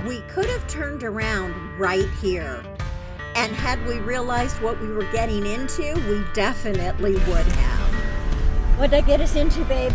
We could have turned around right here. And had we realized what we were getting into, we definitely would have. What'd that get us into, babe?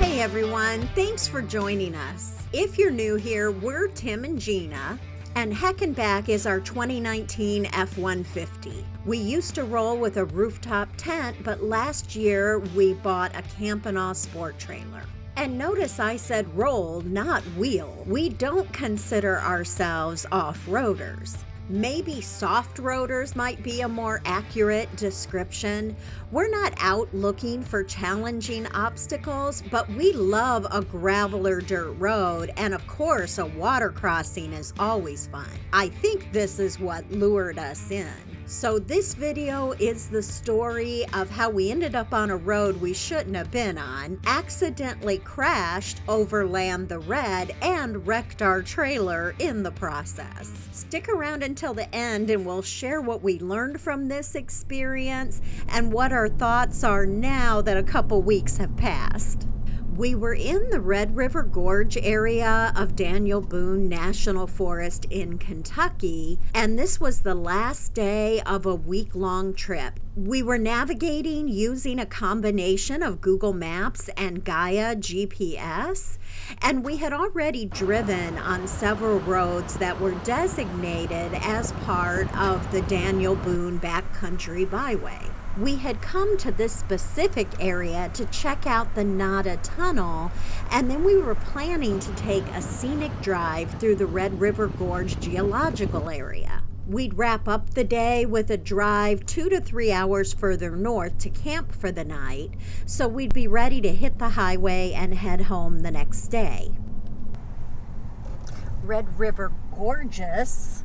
Hey everyone, thanks for joining us. If you're new here, we're Tim and Gina, and Heckenback is our 2019 F-150. We used to roll with a rooftop tent, but last year we bought a Campinaw sport trailer. And notice I said roll, not wheel. We don't consider ourselves off-roaders. Maybe soft roaders might be a more accurate description. We're not out looking for challenging obstacles, but we love a gravel or dirt road, and of course a water crossing is always fun. I think this is what lured us in. So this video is the story of how we ended up on a road we shouldn't have been on, accidentally crashed over Land the Red, and wrecked our trailer in the process. Stick around until the end and we'll share what we learned from this experience and what our thoughts are now that a couple weeks have passed. We were in the Red River Gorge area of Daniel Boone National Forest in Kentucky, and this was the last day of a week-long trip. We were navigating using a combination of Google Maps and Gaia GPS, and we had already driven on several roads that were designated as part of the Daniel Boone Backcountry Byway. We had come to this specific area to check out the Nada Tunnel, and then we were planning to take a scenic drive through the Red River Gorge geological area. We'd wrap up the day with a drive 2 to 3 hours further north to camp for the night, so we'd be ready to hit the highway and head home the next day. Red River Gorgeous.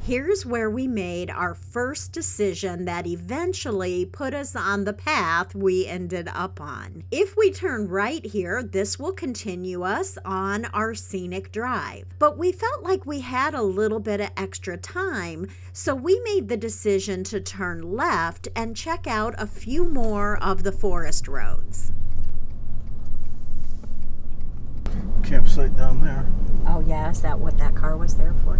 Here's where we made our first decision that eventually put us on the path we ended up on. If we turn right here, this will continue us on our scenic drive. But we felt like we had a little bit of extra time, so we made the decision to turn left and check out a few more of the forest roads. Campsite down there. Oh yeah, is that what that car was there for?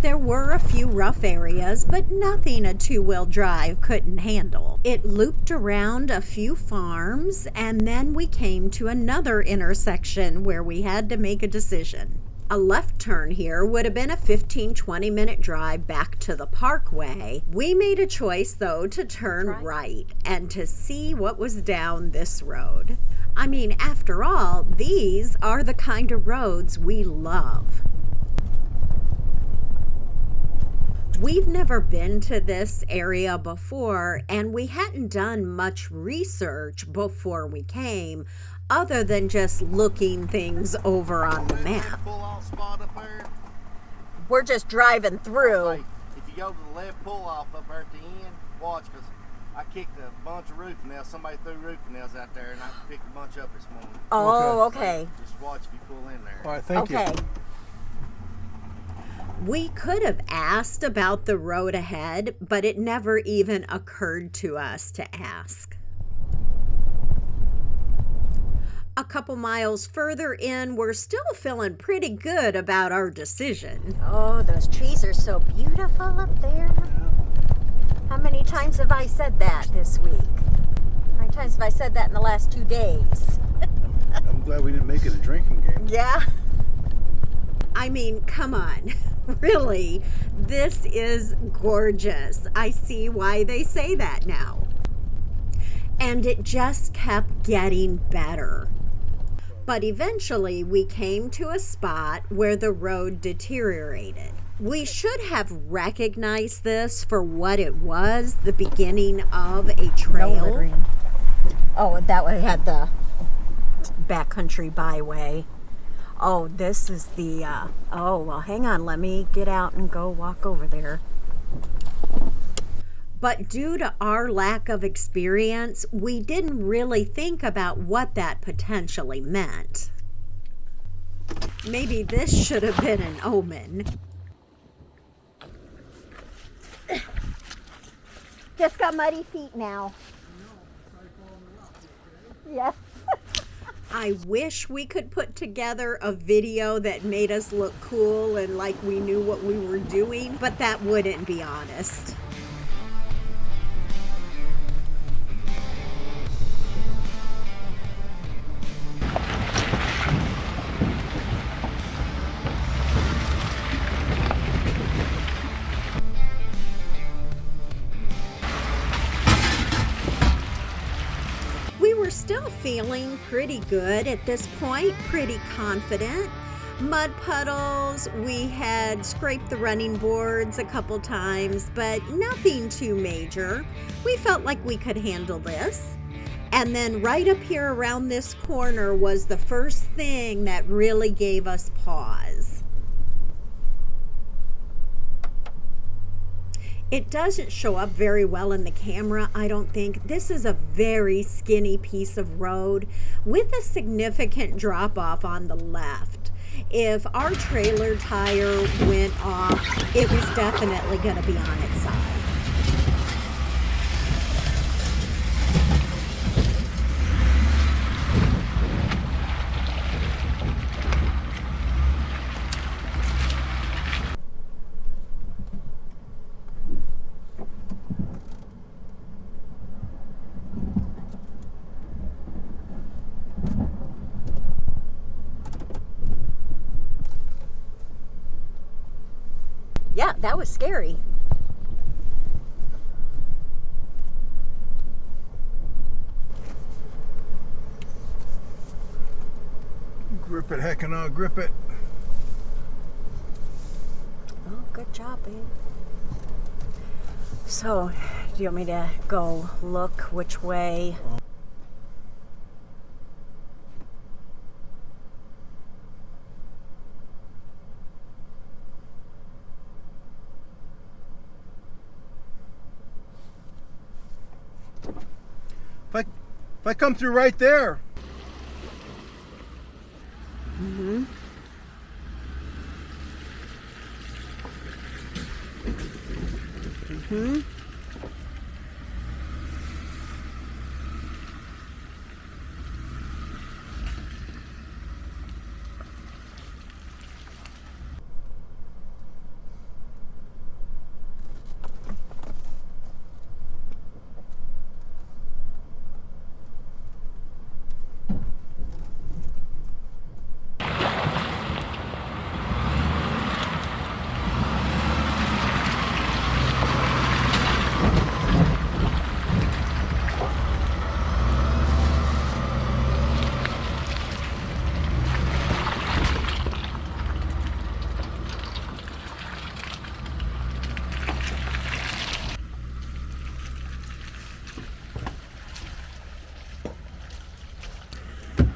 There were a few rough areas, but nothing a two-wheel drive couldn't handle. It looped around a few farms, and then we came to another intersection where we had to make a decision. A left turn here would have been a 15-20 minute drive back to the parkway. We made a choice, though, to turn right and to see what was down this road. I mean, after all, these are the kind of roads we love. We've never been to this area before, and we hadn't done much research before we came, other than just looking things over on the map. We're just driving through. If you go to the left pull off up there at the end, watch, because I kicked a bunch of roofing nails. Somebody threw roofing nails out there, and I picked a bunch up this morning. Oh, okay. So just watch if you pull in there. All right, thank you. Okay. We could have asked about the road ahead, but it never even occurred to us to ask. A couple miles further in, we're still feeling pretty good about our decision. Oh, those trees are so beautiful up there. How many times have I said that this week? How many times have I said that in the last 2 days? I'm glad we didn't make it a drinking game. Yeah. I mean, come on. Really, this is gorgeous. I see why they say that now. And it just kept getting better. But eventually we came to a spot where the road deteriorated. We should have recognized this for what it was, the beginning of a trail. Oh, that one had the backcountry byway. Oh, this is the, oh, well, hang on. Let me get out and go walk over there. But due to our lack of experience, we didn't really think about what that potentially meant. Maybe this should have been an omen. Just got muddy feet now. Yes. I wish we could put together a video that made us look cool and like we knew what we were doing, but that wouldn't be honest. We were still feeling pretty good at this point, pretty confident. Mud puddles, we had scraped the running boards a couple times, but nothing too major. We felt like we could handle this. And then right up here around this corner was the first thing that really gave us pause. It doesn't show up very well in the camera, I don't think. This is a very skinny piece of road with a significant drop off on the left. If our trailer tire went off, it was definitely going to be on its side. Yeah, that was scary. Grip it, heck and I'll grip it. Oh, good job, babe. So, do you want me to go look which way? If I come through right there. Mm-hmm. Mm-hmm.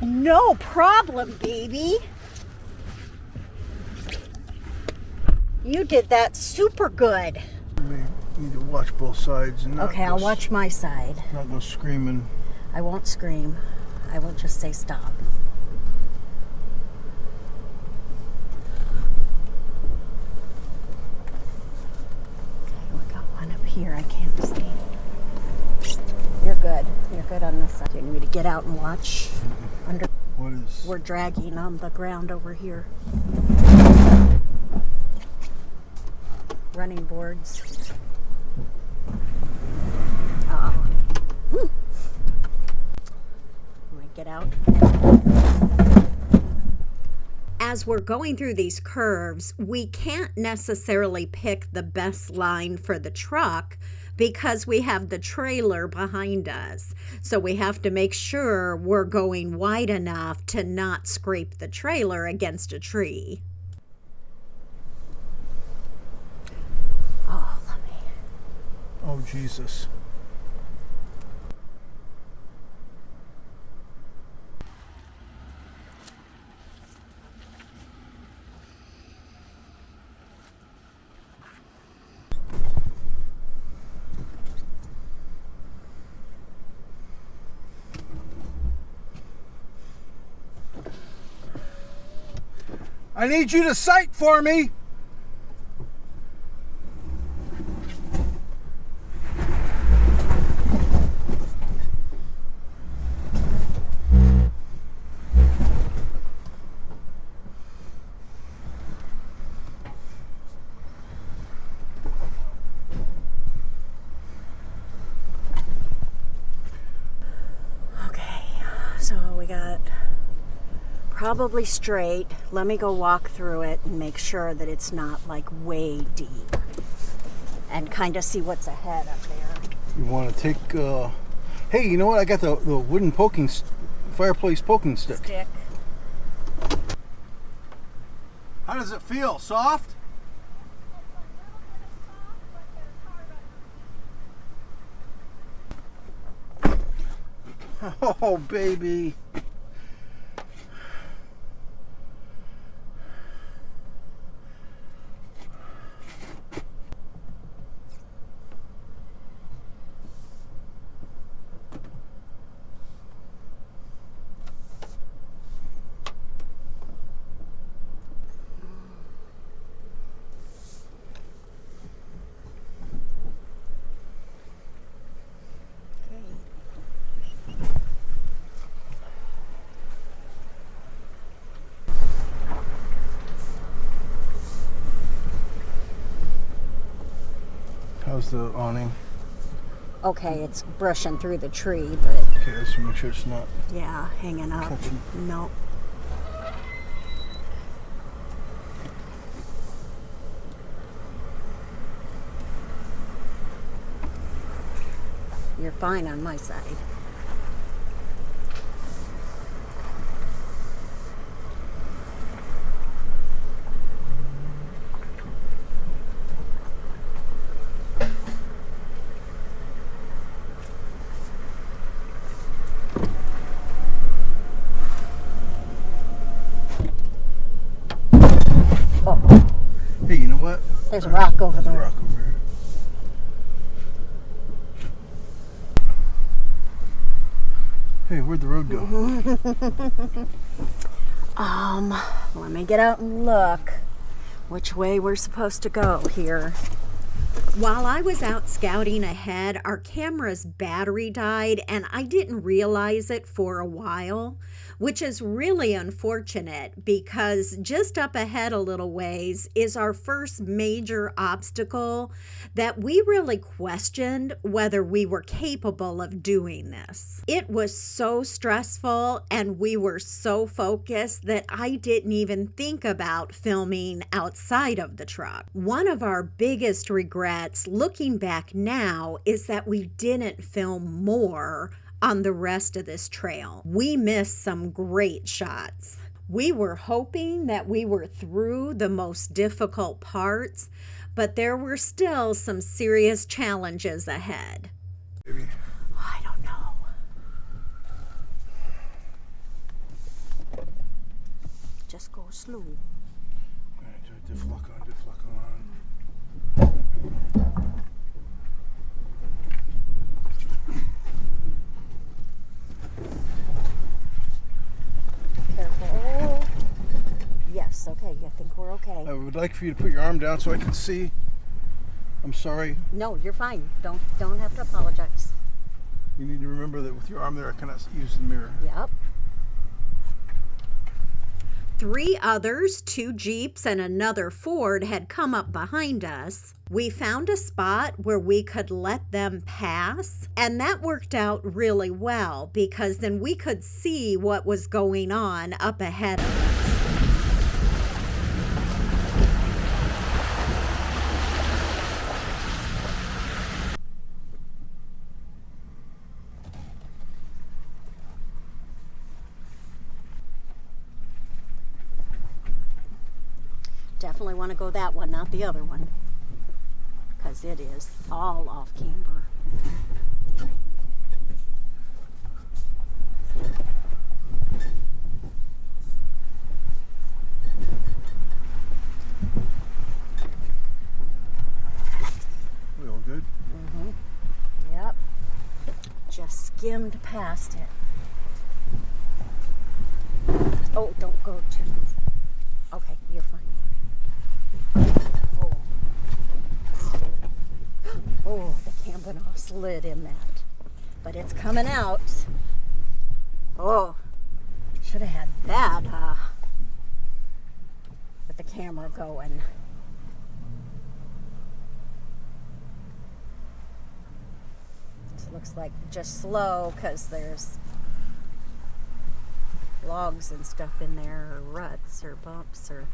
No problem, baby. You did that super good. We need to watch both sides and not Okay, I'll watch my side. Not go screaming. I won't scream. I will just say stop. Okay, we got one up here. I can't see. You're good. You're good on this side. Do you need me to get out and watch? Under. What is? We're dragging on the ground over here. Running boards. Uh-oh. Let me get out. As we're going through these curves, we can't necessarily pick the best line for the truck because we have the trailer behind us. So we have to make sure we're going wide enough to not scrape the trailer against a tree. Oh, let me. Oh, Jesus. I need you to sight for me. probably straight. Let me go walk through it and make sure that it's not like way deep. And kind of see what's ahead up there. You want to take, hey, you know what? I got the wooden fireplace poking stick. How does it feel? Soft? Oh, baby. How's the awning? Okay, it's brushing through the tree, but Okay, let's make sure it's not yeah, hanging up. catching. Nope. You're fine on my side. Hey, you know what? There's a rock over There's a there. rock over here. Hey, where'd the road go? Let me get out and look which way we're supposed to go here. While I was out scouting ahead, our camera's battery died and I didn't realize it for a while, which is really unfortunate because just up ahead a little ways is our first major obstacle that we really questioned whether we were capable of doing this. It was so stressful and we were so focused that I didn't even think about filming outside of the truck. One of our biggest regrets looking back now is that we didn't film more on the rest of this trail. We missed some great shots. We were hoping that we were through the most difficult parts, but there were still some serious challenges ahead. Baby. I don't know. Just go slow. All right, do a diff lock on, diff lock on. Careful. Yes, okay, I think we're okay. I would like for you to put your arm down so I can see. I'm sorry. No, you're fine. Don't have to apologize. You need to remember that with your arm there, I cannot use the mirror. Yep. 3 others, 2 Jeeps, and another Ford had come up behind us. We found a spot where we could let them pass, and that worked out really well because then we could see what was going on up ahead of us. Definitely want to go that one, not the other one. Because it is all off camber. We all good? Yep. Just skimmed past it. Oh, don't go too. Okay, you're fine. Oh. Oh, the camber slid in that. But it's coming out. Oh, should have had that with the camera going. This looks like just slow because there's logs and stuff in there, or ruts or bumps or...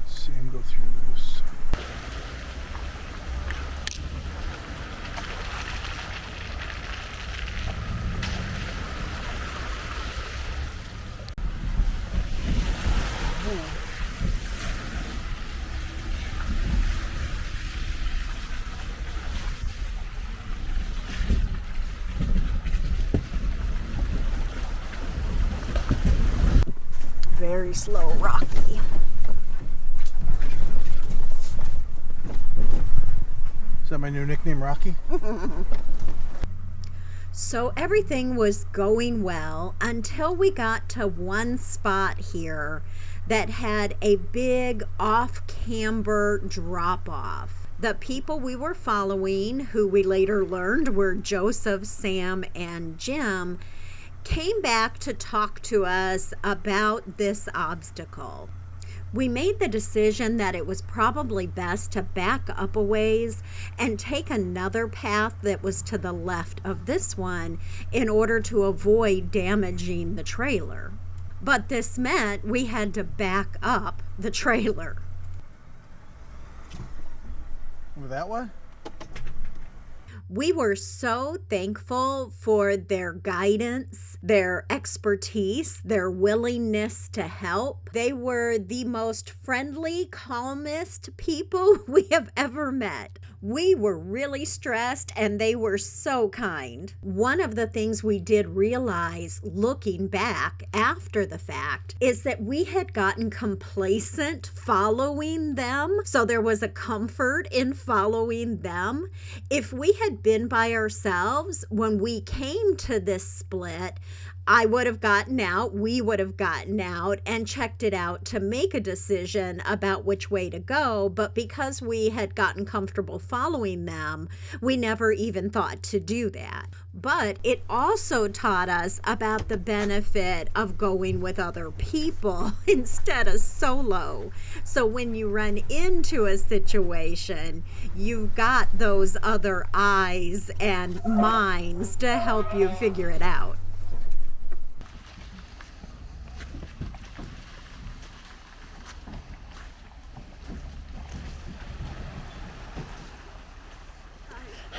See him go through this. Very slow, rocky. Is that my new nickname, Rocky? So everything was going well until we got to one spot here that had a big off-camber drop-off. The people we were following, who we later learned were Joseph, Sam, and Jim, came back to talk to us about this obstacle. We made the decision that it was probably best to back up a ways and take another path that was to the left of this one in order to avoid damaging the trailer. But this meant we had to back up the trailer. Over that way? We were so thankful for their guidance, their expertise, their willingness to help. They were the most friendly, calmest people we have ever met. We were really stressed and they were so kind. One of the things we did realize looking back after the fact is that we had gotten complacent following them. So there was a comfort in following them. If we had been by ourselves when we came to this split, I would have gotten out, we would have gotten out and checked it out to make a decision about which way to go. But because we had gotten comfortable following them, we never even thought to do that. But it also taught us about the benefit of going with other people instead of solo. So when you run into a situation, you've got those other eyes and minds to help you figure it out.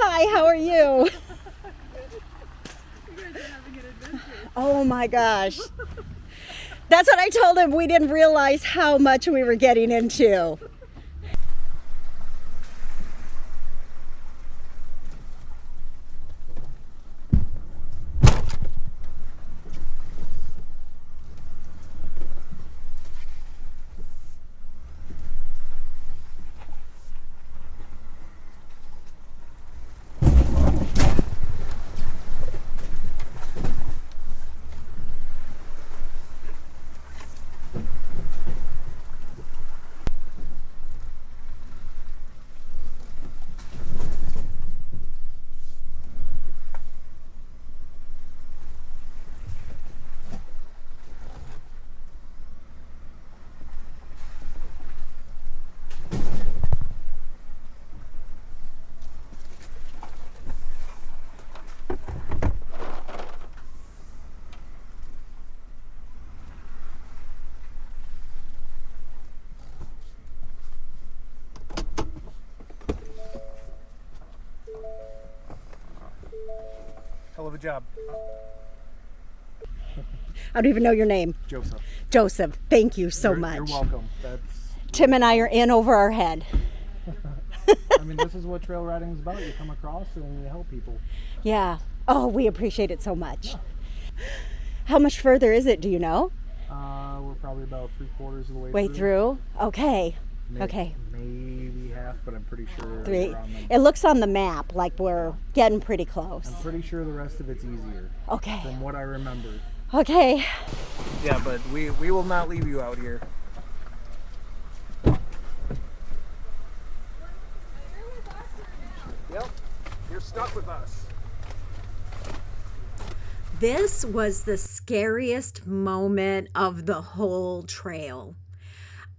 Hi, how are you? Oh my gosh. That's what I told him. We didn't realize how much we were getting into. Hell of a job. I don't even know your name. Joseph. Joseph, thank you so much. You're welcome. Tim and I are in over our head. I mean, this is what trail riding is about. You come across and you help people. Yeah. Oh, we appreciate it so much. How much further is it, do you know? We're probably about 3/4 of the way Way through? Okay. Maybe, Okay. Maybe half, but I'm pretty sure. 3. we're on the- It looks on the map like we're getting pretty close. I'm pretty sure the rest of it's easier. Okay. From what I remember. Okay. Yeah, but we will not leave you out here. walk with us. This was the scariest moment of the whole trail.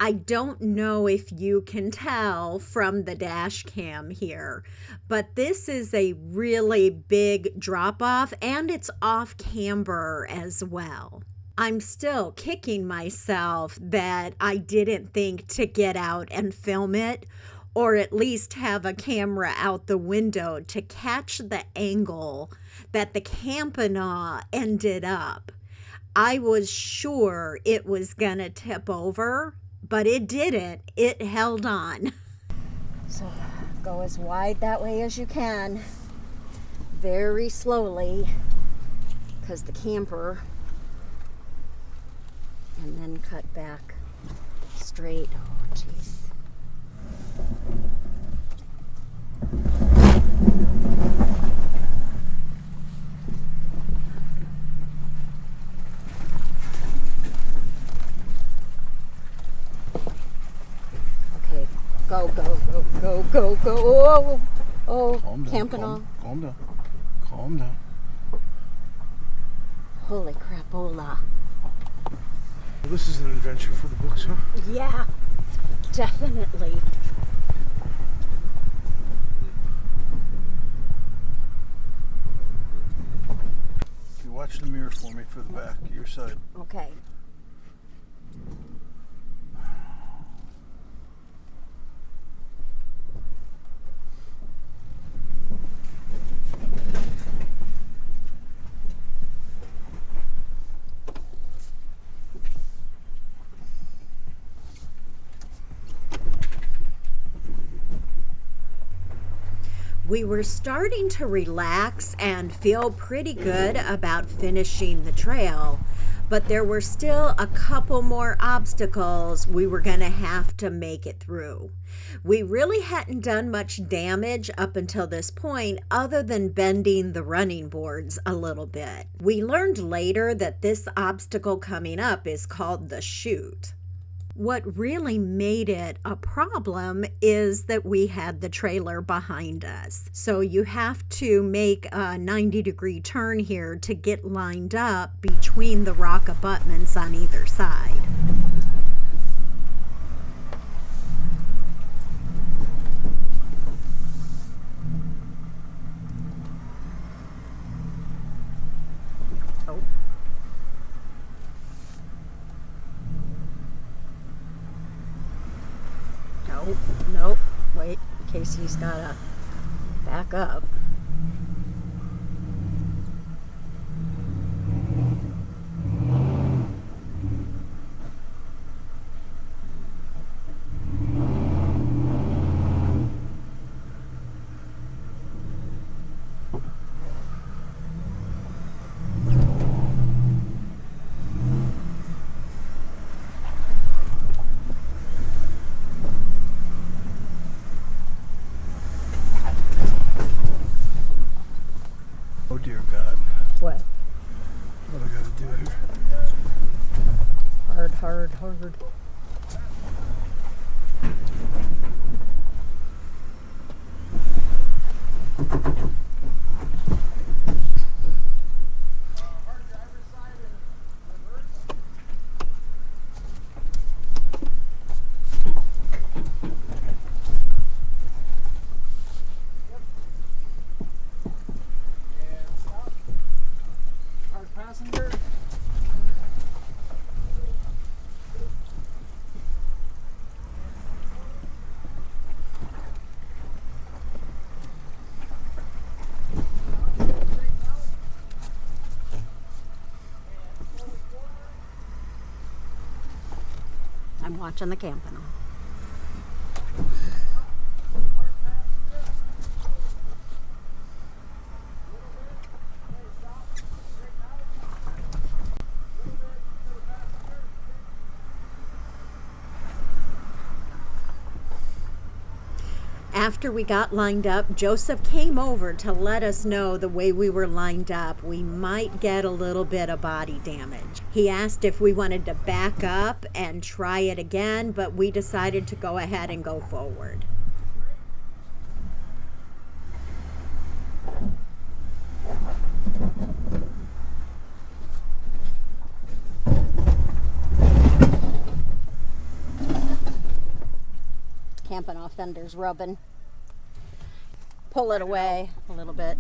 I don't know if you can tell from the dash cam here, but this is a really big drop off and it's off camber as well. I'm still kicking myself that I didn't think to get out and film it, or at least have a camera out the window to catch the angle that the Campana ended up. I was sure it was gonna tip over, but it didn't. It held on. So go as wide that way as you can, very slowly, because the camper, and then cut back straight. Oh, jeez. Okay, go, go, go, go, go, go. Oh, oh, Calm down. Campana. Calm down. Calm down. Holy crapola. This is an adventure for the books, huh? Yeah, definitely. You watch the mirror for me for the back, your side. Okay. We were starting to relax and feel pretty good about finishing the trail, but there were still a couple more obstacles we were going to have to make it through. We really hadn't done much damage up until this point other than bending the running boards a little bit. We learned later that this obstacle coming up is called the chute. What really made it a problem is that we had the trailer behind us. So you have to make a 90-degree turn here to get lined up between the rock abutments on either side. Oh. Nope, nope. Wait, in case he's gotta back up. Oh dear God. What? What I gotta do here? Hard, hard, hard. Hard passenger. I'm watching the Campana. After we got lined up, Joseph came over to let us know the way we were lined up, we might get a little bit of body damage. He asked if we wanted to back up and try it again, but we decided to go ahead and go forward. Camping off Fender's rubbing. Pull it away a little bit.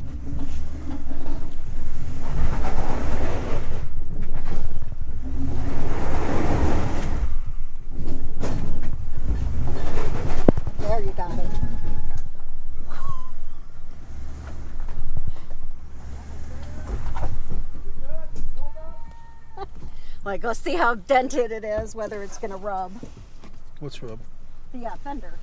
There, you got it. Like, let's see how dented it is, whether it's gonna rub. What's rub? The Fender.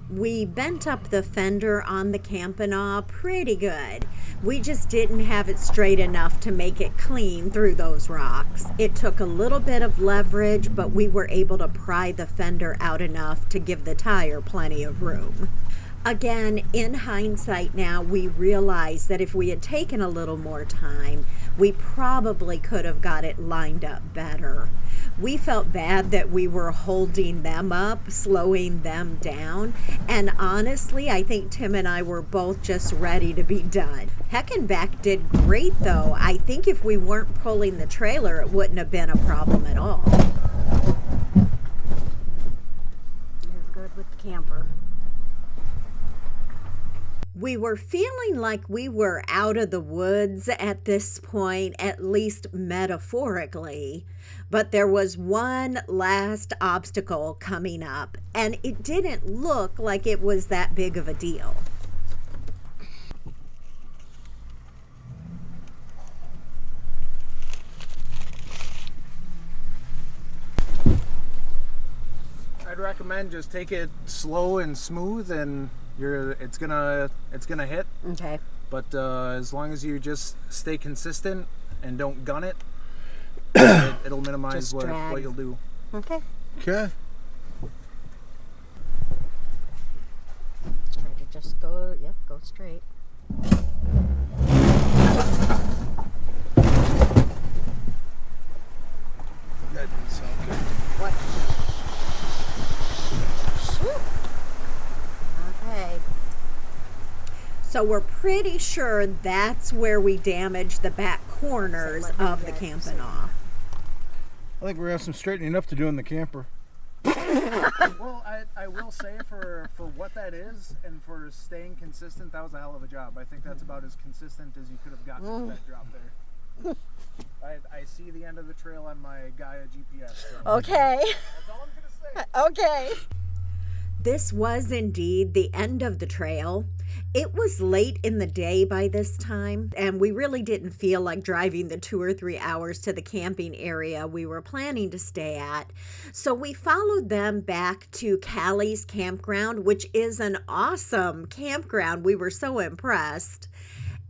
We bent up the fender on the Campinaw pretty good. We just didn't have it straight enough to make it clean through those rocks. It took a little bit of leverage, but we were able to pry the fender out enough to give the tire plenty of room. Again, in hindsight now, we realize that if we had taken a little more time, we probably could have got it lined up better. We felt bad that we were holding them up, slowing them down, and honestly, I think Tim and I were both just ready to be done. Heckenback did great though. I think if we weren't pulling the trailer, it wouldn't have been a problem at all. You're good with the camper. We were feeling like we were out of the woods at this point, at least metaphorically, but there was one last obstacle coming up, and it didn't look like it was that big of a deal. I'd recommend just take it slow and smooth, and it's gonna hit. Okay. But as long as you just stay consistent and don't gun it, it'll minimize what you'll do. Okay. Okay. Try to just go, yep, go straight. That didn't sound good. What? Shoot. Okay. So we're pretty sure that's where we damaged the back corners of the Campinaw. I think we're gonna have some straightening up to do in the camper. Well, I will say for what that is and for staying consistent, that was a hell of a job. I think that's about as consistent as you could have gotten with that drop there. I see the end of the trail on my Gaia GPS. So Okay. that's all I'm gonna say. Okay. This was indeed the end of the trail. It was late in the day by this time, and we really didn't feel like driving the 2 or 3 hours to the camping area we were planning to stay at. So we followed them back to Callies Campground, which is an awesome campground. We were so impressed.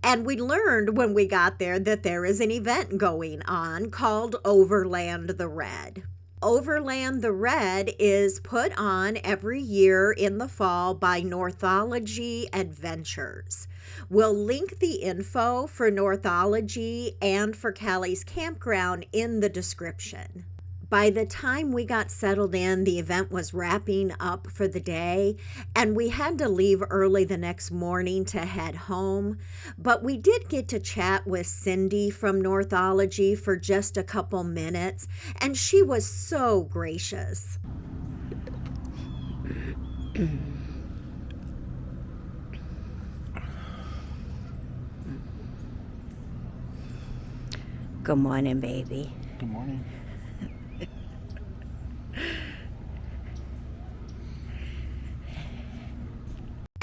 And we learned when we got there that there is an event going on called Overland the Red. Overland the Red is put on every year in the fall by Northology Adventures. We'll link the info for Northology and for Callies Campground in the description. By the time we got settled in, the event was wrapping up for the day, and we had to leave early the next morning to head home. But we did get to chat with Cindy from Northology for just a couple minutes, and she was so gracious. Good morning, baby. Good morning.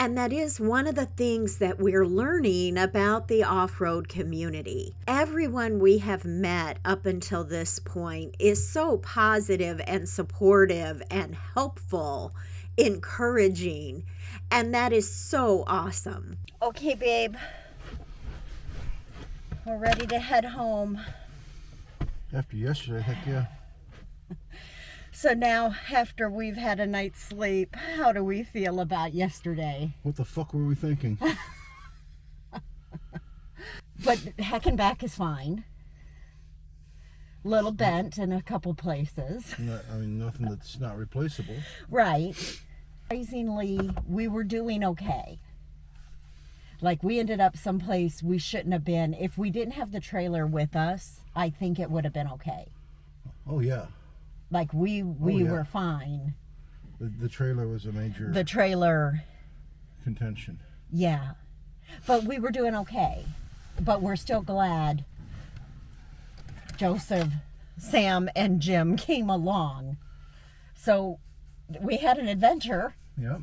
And that is one of the things that we're learning about the off-road community. Everyone we have met up until this point is so positive and supportive and helpful, encouraging, and that is so awesome. Okay, babe. We're ready to head home. After yesterday, heck yeah. So now, after we've had a night's sleep, how do we feel about yesterday? What the fuck were we thinking? But Heckenback is fine. Little bent in a couple places. Nothing that's not replaceable. Right. Surprisingly, we were doing okay. Like, we ended up someplace we shouldn't have been. If we didn't have the trailer with us, I think it would have been okay. Oh yeah. Like, we yeah. were fine. The trailer was a major The trailer, contention. yeah. But we were doing okay. But we're still glad Joseph, Sam, and Jim came along. So we had an adventure. Yep.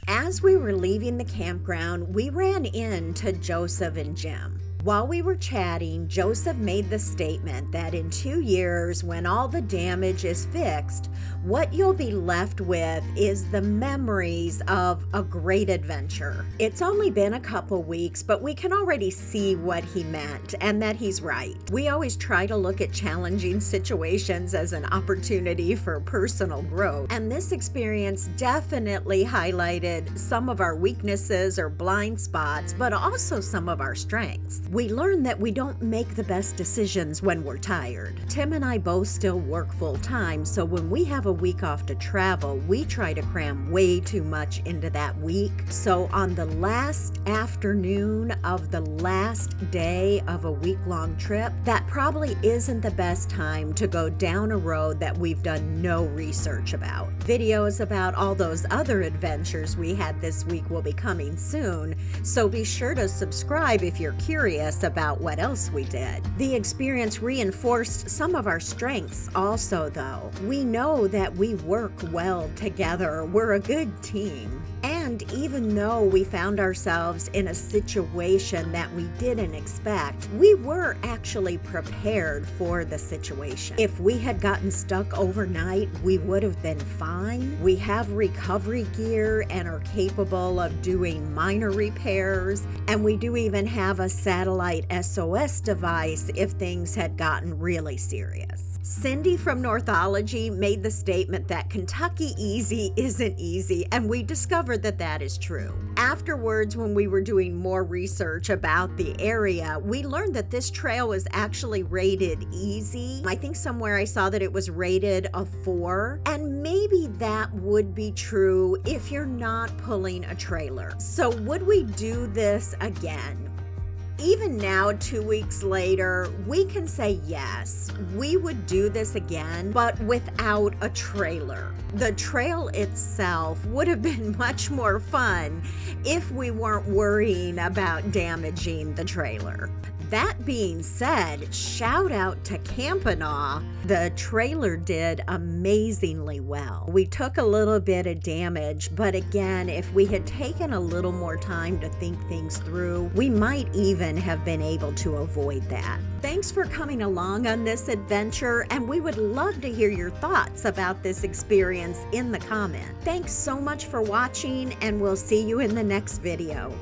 As we were leaving the campground, we ran into Joseph and Jim. While we were chatting, Joseph made the statement that in 2 years, when all the damage is fixed, what you'll be left with is the memories of a great adventure. It's only been a couple weeks, but we can already see what he meant and that he's right. We always try to look at challenging situations as an opportunity for personal growth, and this experience definitely highlighted some of our weaknesses or blind spots, but also some of our strengths. We learned that we don't make the best decisions when we're tired. Tim and I both still work full time, so when we have a week off to travel, we try to cram way too much into that week. So on the last afternoon of the last day of a week-long trip, that probably isn't the best time to go down a road that we've done no research about. Videos about all those other adventures we had this week will be coming soon, so be sure to subscribe if you're curious about what else we did. The experience reinforced some of our strengths also, though. We know that we work well together. We're a good team. And even though we found ourselves in a situation that we didn't expect, we were actually prepared for the situation. If we had gotten stuck overnight, we would have been fine. We have recovery gear and are capable of doing minor repairs, and we do even have a satellite SOS device if things had gotten really serious. Cindy from Northology made the statement that Kentucky easy isn't easy, and we discovered that that is true. Afterwards, when we were doing more research about the area, we learned that this trail was actually rated easy. I think somewhere I saw that it was rated a 4, and maybe that would be true if you're not pulling a trailer. So would we do this again? Even now, 2 weeks later, we can say yes, we would do this again, but without a trailer. The trail itself would have been much more fun if we weren't worrying about damaging the trailer. That being said, shout out to Campanaw. The trailer did amazingly well. We took a little bit of damage, but again, if we had taken a little more time to think things through, we might even have been able to avoid that. Thanks for coming along on this adventure, and we would love to hear your thoughts about this experience in the comments. Thanks so much for watching, and we'll see you in the next video.